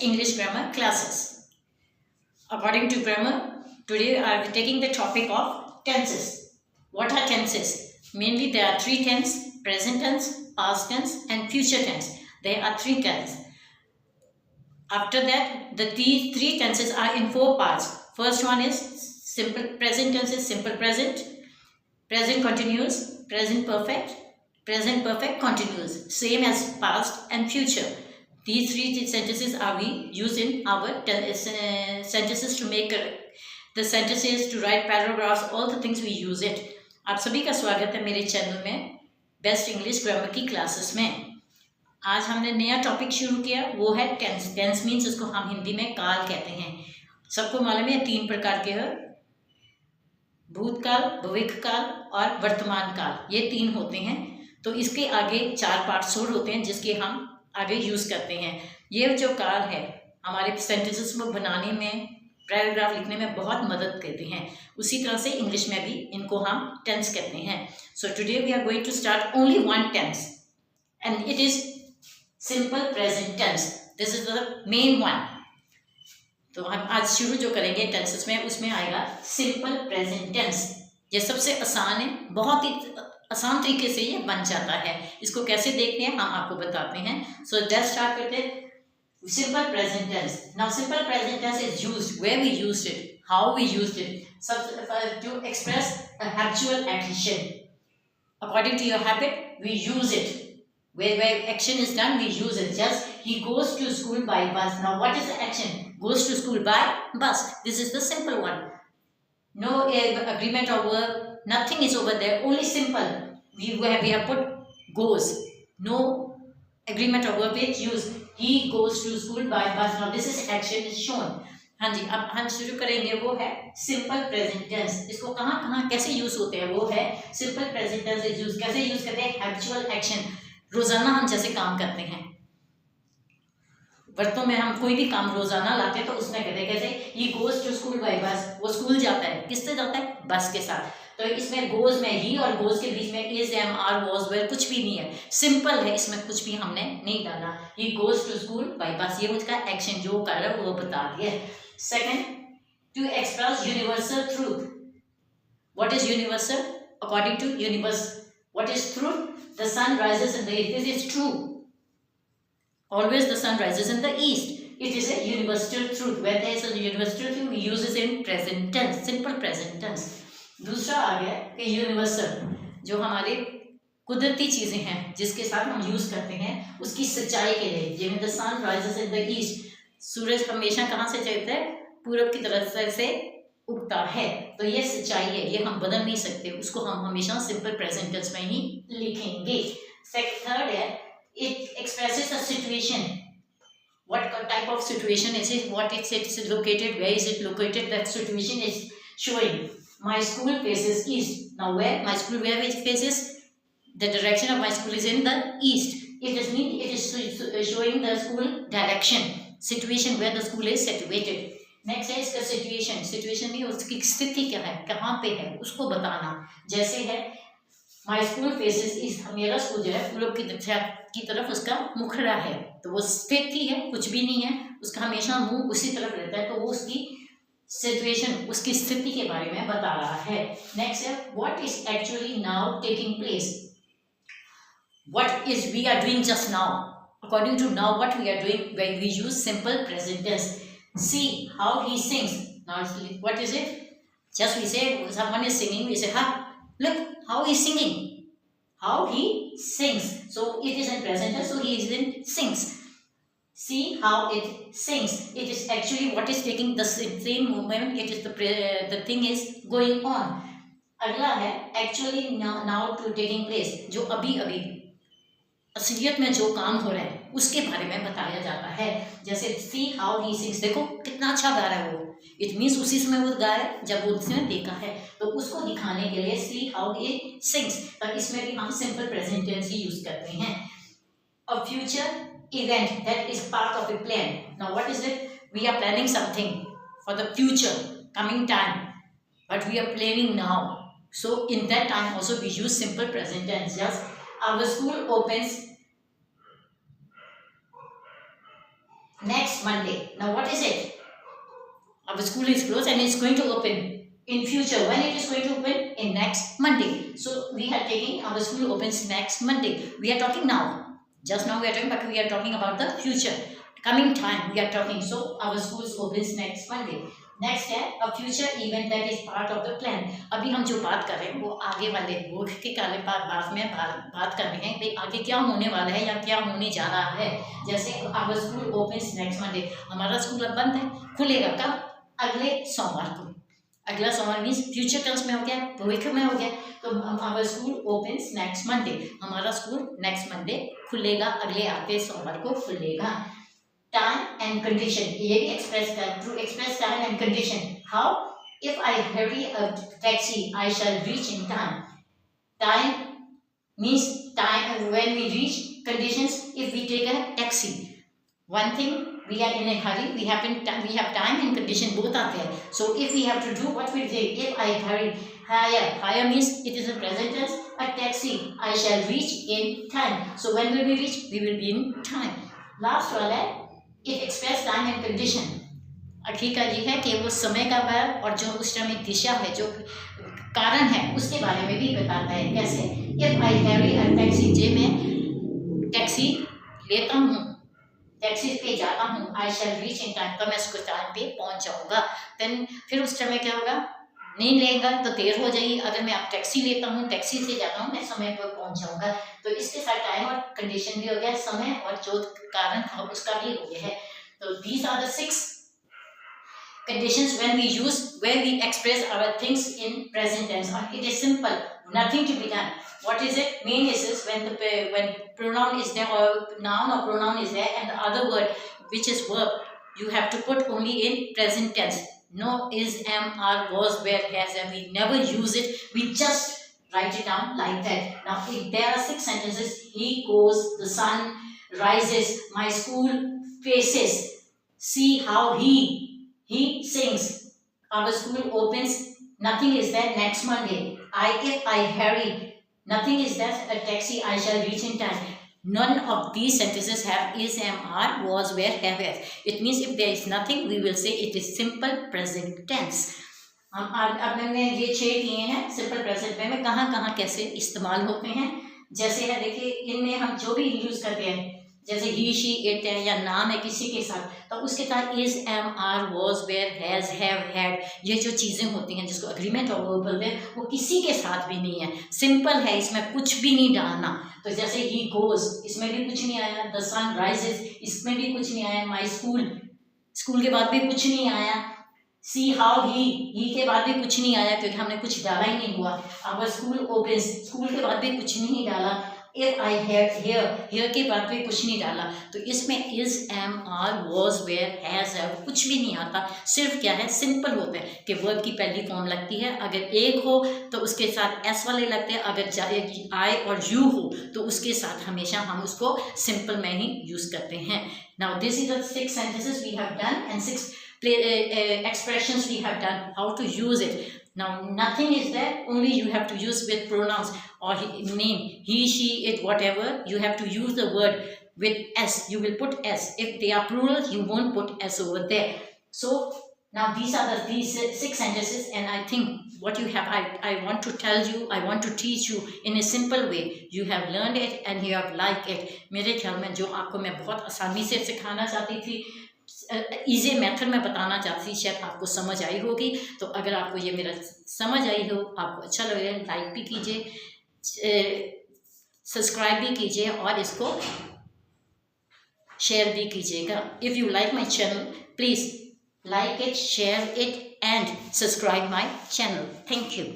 best English grammar classes. According to grammar, today I am taking the topic of tenses. What are tenses? Mainly there are three tenses: present tense, past tense and future tense. There are three tenses. After that, these three tenses are in four parts. First one is simple present tense is simple present, present continuous, present perfect continuous, same as past and future. These three sentences are we use in our sentences to make the sentences, to write paragraphs, all the things we use it. आप सभी का स्वागत है मेरे channel में best English grammar की classes में। आज हमने नया टॉपिक शुरू किया, वो है टेंस। टेंस मीन्स उसको हम हिंदी में काल कहते हैं। सबको मालूम है तीन प्रकार के हैं: भूतकाल, भविष्यकाल और वर्तमान काल। ये तीन होते हैं। तो इसके आगे चार पार्ट्स और होते हैं जिसके हम आगे यूज़ करते हैं। ये जो काल है हमारे सेंटेंसेस को बनाने में, पैराग्राफ लिखने में बहुत मदद करते हैं। उसी तरह से इंग्लिश में भी इनको हम टेंस कहते हैं। So today we are going to start only one tense and it is simple present tense. This is the main one. तो हम आज शुरू जो करेंगे टेंसेस में, उसमें आएगा सिंपल प्रेजेंट टेंस। ये सबसे आसान है, बहुत ही आसान तरीके से ये बन जाता है। इसको कैसे देखते हैं हम आपको बताते हैं। So let's start with it. Simple present tense. Now simple present tense is used, where we used it, how we used it, to express a habitual action. According to your habit we use it. Where action is done, we use it. Just he goes to school by bus. Now what is the action? Goes to school by bus. This is the simple one. No agreement or verb, nothing is over there, only simple. We have put goes. No agreement or verb is used. He goes to school by bus. Now this is action is shown. हाँ जी, अब हम शुरू करेंगे। वो है simple present tense. इसको कहाँ कहाँ कैसे यूज होते हैं, वो है simple present tense is use. कैसे यूज करते हैं? हैबिचुअल एक्शन, रोजाना हम जैसे काम करते हैं। वर्तों में हम कोई भी काम रोजाना लाते हैं तो उसमें कहते हैं कैसे, he goes to school by bus. वो स्कूल जाता है, किससे जाता है? बस के साथ। तो इसमें गोज में ही और गोज के बीच में is, am, are, was, were कुछ भी नहीं है, सिंपल है। इसमें कुछ भी हमने नहीं डाला। He goes to school by bus, ये उसका एक्शन जो कर रहा है वो बता दिया। Second, to express universal truth. What is universal? According to universe, what is truth? The sun rises in the east. This is true. Always the sun rises in the east. It is a universal truth. Where there is a universal truth, we use it in present tense, simple present tense. दूसरा आ गया कि universal, जो हमारे कुदरती चीजें हैं जिसके साथ हम यूज करते हैं उसकी सच्चाई के लिए। जिसमें the sun rises in the east, सूरज हमेशा कहाँ से चढ़ता है? पूरब की तरफ से उगता है। तो ये सच्चाई है, ये हम बदल नहीं सकते। उसको हम हमेशा सिंपल प्रेजेंट टेंस में ही लिखेंगे। थर्ड है, it expresses a situation. What type of situation is it? What it's located, where is it located? That situation is showing my school faces east. Now where my school, where it faces, the direction of my school is in the east. It is mean it is showing the school direction, situation where the school is situated. Next है इसका situation. Situation में उसकी स्थिति क्या है, कहाँ पे है, उसको बताना। जैसे है माय स्कूल फेसेस ईस्ट, मेरा स्कूल जो है पूरब की तरफ उसका मुखड़ा है। तो वो स्थिति है, कुछ भी नहीं है, उसका हमेशा मुंह उसी तरफ रहता है। तो वो उसकी सिचुएशन, उसकी स्थिति के बारे में बता रहा है। नेक्स्ट है, what is actually now taking place. What is we are doing just now. According to now what we are doing, where we use simple present tense. See how he sings. Now what is it? Just we say someone is singing, we say, ha, look how he is singing. How he sings. So it is in present tense, so he is in sings. See how it sings. It is actually what is taking the same moment. It is the thing is going on. अगला है actually now to taking place. जो अभी अभी असलियत में जो काम हो रहा है उसके बारे में बताया जाता है। जैसे सी हाउ ही सिंग्स, देखो कितना अच्छा गा रहा है वो। इट मीन्स उसी समय वो गा रहा है जब वो उसने देखा है, तो उसको दिखाने के लिए सी हाउ ही सिंग्स। तो इसमें भी हम सिंपल प्रेजेंट टेंस ही यूज करते हैं। A future event that is part of a plan. Now what is it? We are planning something for the future coming time, but we are planning now. So in that time also we use simple present tense. Just our school opens next Monday. Now what is it? Our school is closed and it's going to open in future. When it is going to open? In next Monday. So we are taking our school opens next Monday. We are talking now. Just now we are talking, but we are talking about the future. Coming time we are talking. So our schools opens next Monday. Next है a future event that is part of the plan. अभी हम जो बात कर रहे हैं वो आगे वाले वो के काले बाद में बात कर रहे हैं कि आगे क्या होने वाला है या क्या होने जा रहा है। जैसे our school opens next Monday, हमारा स्कूल अब बंद है, खुलेगा कब? अगले सोमवार को। अगला सोमवार मीन्स फ्यूचर टेंस में हो गया, भविष्य में हो गया। तो our school opens next Monday, हमारा स्कूल नेक्स्ट मंडे खुलेगा, अगले आते सोमवार को खुलेगा। टाइम एंड कंडीशन, ये भी एक्सप्रेस कर to express time and condition. How? If I hurry a taxi I shall reach in time. Time means time when we reach, conditions if we take a taxi. One thing, we are in a hurry, we have time and condition both are there. So if we have to do what we say, if I hire means it is a present tense, a taxi I shall reach in time. So when will we reach? We will be in time. Last वाला है it express time and condition। अभी का ये है कि वो समय का verb और जो उस समय दिशा है, जो कारण है, उसके बारे में भी बताता है। कैसे? If I have a a taxi, जे मैं टैक्सी लेता हूँ, टैक्सी पे जाता हूँ, आई शैल रीच इन टाइम, तो मैं उसको टाइम पे पहुँच जाऊँगा। देन फिर उस समय क्या होगा? नहीं लेगा तो देर हो जाएगी। अगर मैं अब टैक्सी लेता हूँ, टैक्सी से जाता हूँ, मैं समय पर पहुँच जाऊँगा। तो इसके साथ टाइम और कंडीशन भी हो गया, समय और जो कारण था उसका भी हो गया है। तो these are the 6 conditions when we use, where we express our things in present tense, and it is simple, nothing to be done. What is it? Main is when pronoun is there, or noun or pronoun is there, and the other word which is verb, you have to put only in present tense. No is, am, are, was, were, has, and we never use it. We just write it down like that. Now if there are 6 sentences, he goes, the sun rises, my school faces, see how he sings, our school opens, nothing is there next Monday, if I hurry, nothing is there, a taxi I shall reach in time. None of these sentences have is, am, are, was, were, have, has. It means if there is nothing, we will say it is simple present tense. अब मैंने ये 6 किए हैं simple present में कहाँ कहाँ कैसे इस्तेमाल होते हैं। जैसे है देखिए, इनमें हम जो भी यूज करते हैं, जैसे ही, शी, इट है या नाम है किसी के साथ, तो उसके साथ is, am, are, was, were, has, have, had, ये जो चीज़ें होती हैं जिसको अग्रीमेंट और बोलते हैं, वो किसी के साथ भी नहीं है, सिंपल है, इसमें कुछ भी नहीं डालना। तो जैसे ही गोज, इसमें भी कुछ नहीं आया, द सन राइजेस, इसमें भी कुछ नहीं आया, माई स्कूल, स्कूल के बाद भी कुछ नहीं आया, सी हाउ ही के बाद भी कुछ नहीं आया क्योंकि हमने कुछ डाला ही नहीं हुआ, आवर स्कूल ओपन्स, स्कूल के बाद भी कुछ नहीं डाला, इफ आई हैव हियर के बाद भी कुछ नहीं डाला। तो इसमें is, am, are, was, were, has, have कुछ भी नहीं आता। सिर्फ क्या है, सिंपल होता है कि वर्ब की पहली फॉर्म लगती है, अगर एक हो तो उसके साथ एस वाले लगते हैं, अगर आई और यू हो तो उसके साथ हमेशा हम उसको सिंपल में ही यूज करते हैं। Now this is the 6 sentences we have done and 6 expressions we have done, how to use it. Now nothing is there, only you have to use with pronouns or name, he, she, it, whatever, you have to use the word with s, you will put s. If they are plural, you won't put s over there. So now these are these 6 sentences, and I think what you have, I want to tell you, I want to teach you in a simple way. You have learned it and you have liked it. मेरे ख्याल में जो आपको मैं बहुत आसानी से सिखाना चाहती थी, इजी मेथड में बताना चाहती थी, शायद आपको समझ आई होगी। तो अगर आपको ये मेरा समझ आई हो, आपको अच्छा लगे, लाइक भी कीजिए, सब्सक्राइब भी कीजिए और इसको शेयर भी कीजिएगा। If you like my channel, please like it, share it and subscribe my channel. Thank you.